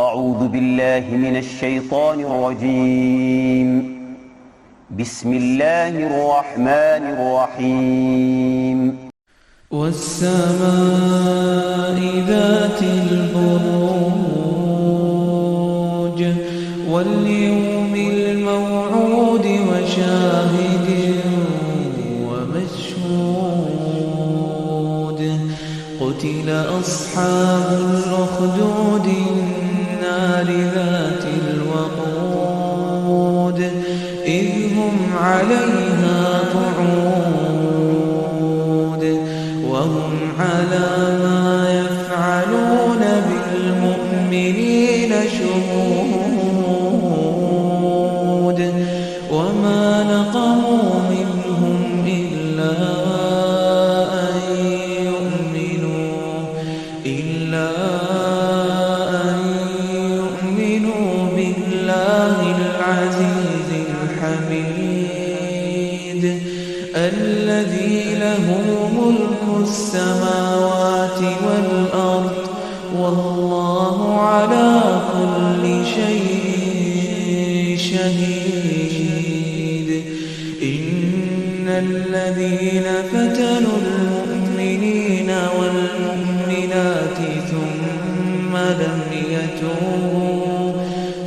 أعوذ بالله من الشيطان الرجيم. بسم الله الرحمن الرحيم. والسماء ذات البروج واليوم الموعود وشاهد ومشهود قتل أصحاب الأخدود النار ذات الوقود إذ هم عليها قعود وهم على ما يفعلون بالمؤمنين شهود وما نقموا منهم إلا أن يؤمنوا بالله العزيز الحميد الذي له ملك السماوات والأرض والله على كل شيء شهيد. إن الذين فتنوا المؤمنين والمؤمنات ثم لم يتوبوا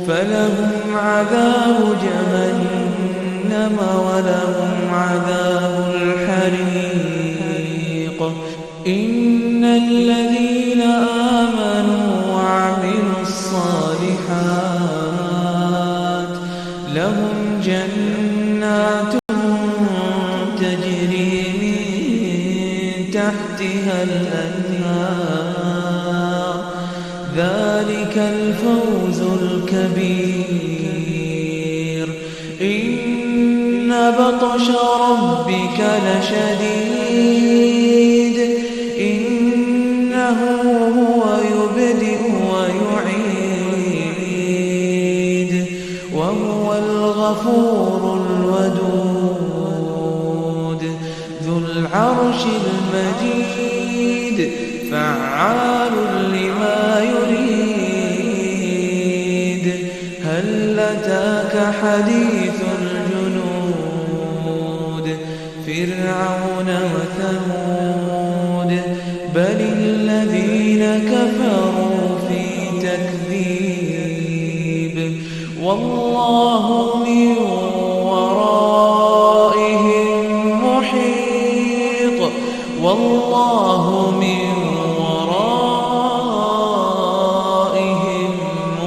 فلهم عذاب جهنم ولهم عذاب الحريق. إن الذين آمنوا وعملوا الصالحات لهم جنات تجري من تحتها الأنهار ذلك الفوز الكبير. إن بطش ربك لشديد إنه هو يبدئ ويعيد وهو الغفور الودود ذو العرش المجيد فعال لما يريد. هل أتاك حديث الجنود فرعون وثمود بل الذين كفروا في تكذيب والله من ورائهم محيط والله من ورائهم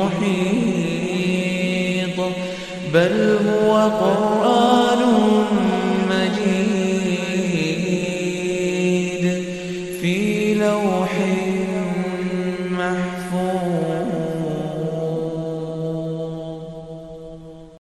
محيط بل هو